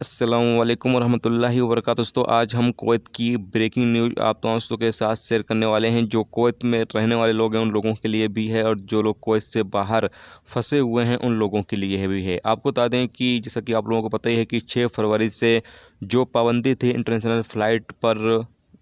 अस्सलामु अलैकुम वरहमतुल्लाहि वबरकातुहू। दोस्तों आज हम कुवैत की ब्रेकिंग न्यूज़ आप दोस्तों के साथ शेयर करने वाले हैं। जो कुवैत में रहने वाले लोग हैं उन लोगों के लिए भी है, और जो लोग कुवैत से बाहर फंसे हुए हैं उन लोगों के लिए भी है। आपको बता दें कि जैसा कि आप लोगों को पता ही है कि 6 फरवरी से जो पाबंदी थी इंटरनेशनल फ़्लाइट पर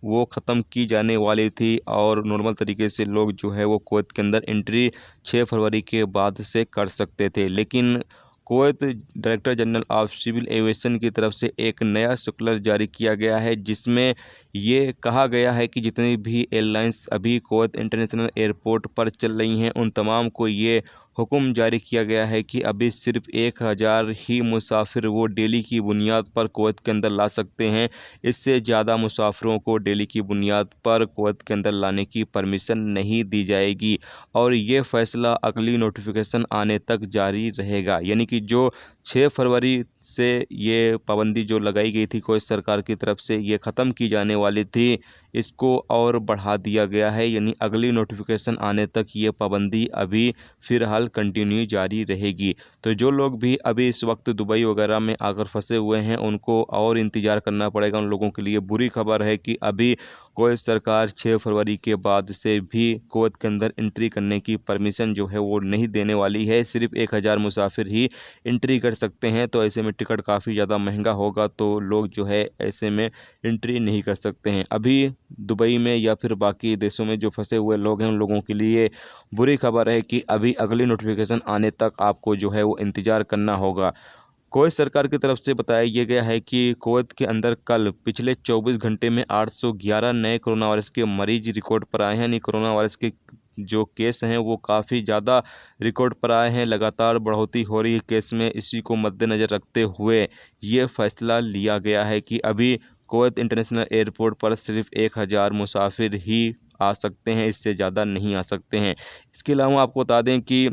वो ख़त्म की जाने वाली थी, और नॉर्मल तरीके से लोग जो है वो कुवैत के अंदर एंट्री 6 फरवरी के बाद से कर सकते थे। लेकिन Kuwait director general of civil aviation की तरफ से एक नया सर्कुलर जारी किया गया है, जिसमें ये कहा गया है कि जितनी भी एयरलाइंस अभी कुवैत इंटरनेशनल एयरपोर्ट पर चल रही हैं उन तमाम को ये हुक्म जारी किया गया है कि अभी सिर्फ 1000 ही मुसाफिर वो डेली की बुनियाद पर कुवैत के अंदर ला सकते हैं। इससे ज़्यादा मुसाफिरों को डेली की बुनियाद पर कुवैत के अंदर लाने की परमिशन नहीं दी जाएगी, और ये फ़ैसला अगली नोटिफिकेशन आने तक जारी रहेगा। यानी कि जो 6 फरवरी से ये पाबंदी जो लगाई गई थी कुवैत सरकार की तरफ से, ये ख़त्म की जाने वाली थी, इसको और बढ़ा दिया गया है। यानी अगली नोटिफिकेशन आने तक ये पाबंदी अभी फ़िलहाल कंटिन्यू जारी रहेगी। तो जो लोग भी अभी इस वक्त दुबई वगैरह में आकर फंसे हुए हैं उनको और इंतज़ार करना पड़ेगा। उन लोगों के लिए बुरी खबर है कि अभी कुवैत सरकार 6 फरवरी के बाद से भी कुवैत के अंदर एंट्री करने की परमिशन जो है वो नहीं देने वाली है। सिर्फ 1000 मुसाफिर ही एंट्री कर सकते हैं। तो ऐसे में टिकट काफ़ी ज़्यादा महंगा होगा, तो लोग जो है ऐसे में एंट्री नहीं कर सकते हैं। अभी दुबई में या फिर बाकी देशों में जो फंसे हुए लोग हैं उन लोगों के लिए बुरी खबर है कि अभी अगली नोटिफिकेशन आने तक आपको जो है वो इंतज़ार करना होगा। कुवैत सरकार की तरफ से बताया ये गया है कि कुवैत के अंदर कल पिछले 24 घंटे में 811 नए कोरोना वायरस के मरीज रिकॉर्ड पर आए हैं। यानी कोरोना वायरस के जो केस हैं वो काफ़ी ज़्यादा रिकॉर्ड पर आए हैं। लगातार बढ़ोतरी हो रही है केस में। इसी को मद्देनज़र रखते हुए ये फैसला लिया गया है कि अभी कुवैत इंटरनेशनल एयरपोर्ट पर सिर्फ 1000 मुसाफिर ही आ सकते हैं, इससे ज़्यादा नहीं आ सकते हैं। इसके अलावा आपको बता दें कि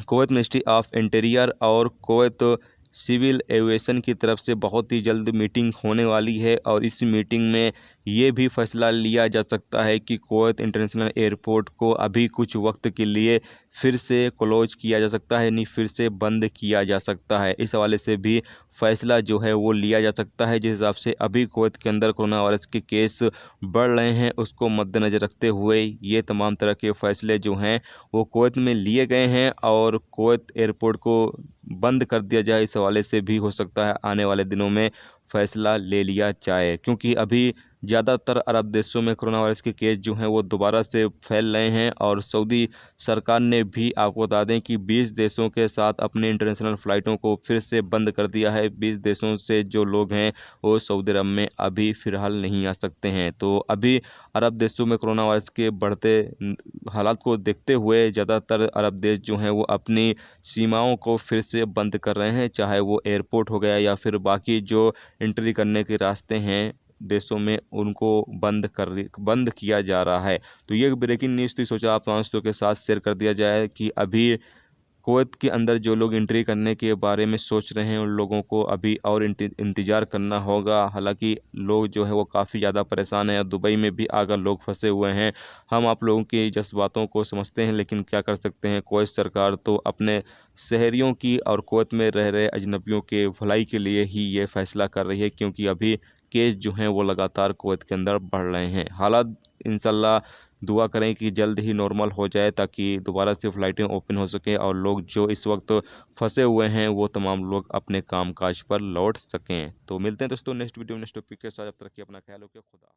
कुवैत मिनिस्ट्री ऑफ इंटीरियर और कुवैत सिविल एविएशन की तरफ से बहुत ही जल्द मीटिंग होने वाली है, और इस मीटिंग में ये भी फैसला लिया जा सकता है कि कुवैत इंटरनेशनल एयरपोर्ट को अभी कुछ वक्त के लिए फिर से क्लोज किया जा सकता है, यानी फिर से बंद किया जा सकता है। इस हवाले से भी फैसला जो है वो लिया जा सकता है। जिस हिसाब से अभी कुवैत के अंदर कोरोना वायरस के केस बढ़ रहे हैं उसको मद्देनज़र रखते हुए ये तमाम तरह के फ़ैसले जो हैं वो कुवैत में लिए गए हैं, और कुवैत एयरपोर्ट को बंद कर दिया जाए इस हवाले से भी हो सकता है आने वाले दिनों में फ़ैसला ले लिया जाए। क्योंकि अभी ज़्यादातर अरब देशों में कोरोना वायरस के केस जो हैं वो दोबारा से फैल रहे हैं, और सऊदी सरकार ने भी आपको बता दें कि 20 देशों के साथ अपने इंटरनेशनल फ़्लाइटों को फिर से बंद कर दिया है। 20 देशों से जो लोग हैं वो सऊदी अरब में अभी फ़िलहाल नहीं आ सकते हैं। तो अभी अरब देशों में कोरोना वायरस के बढ़ते हालात को देखते हुए ज़्यादातर अरब देश जो हैं वो अपनी सीमाओं को फिर से बंद कर रहे हैं, चाहे वो एयरपोर्ट हो गया या फिर बाकी जो एंट्री करने के रास्ते हैं देशों में उनको बंद किया जा रहा है। तो ये ब्रेकिंग न्यूज़ थी, सोचा आप दोस्तों के साथ शेयर कर दिया जाए कि अभी कुवैत के अंदर जो लोग एंट्री करने के बारे में सोच रहे हैं उन लोगों को अभी और इंतज़ार करना होगा। हालांकि लोग जो है वो काफ़ी ज़्यादा परेशान हैं, दुबई में भी आकर लोग फंसे हुए हैं। हम आप लोगों की जज्बातों को समझते हैं, लेकिन क्या कर सकते हैं। कुवैत सरकार तो अपने शहरियों की और कुवैत में रह रहे अजनबियों के भलाई के लिए ही ये फ़ैसला कर रही है, क्योंकि अभी केस जो हैं वो लगातार कुवैत के अंदर बढ़ रहे हैं। हालात इंशाल्लाह दुआ करें कि जल्द ही नॉर्मल हो जाए, ताकि दोबारा से फ़्लाइटें ओपन हो सकें और लोग जो इस वक्त फंसे हुए हैं वो तमाम लोग अपने कामकाज पर लौट सकें। तो मिलते हैं दोस्तों नेक्स्ट वीडियो में नेक्स्ट टॉपिक के साथ। जब तक कि अपना ख्याल रखिए। खुदा।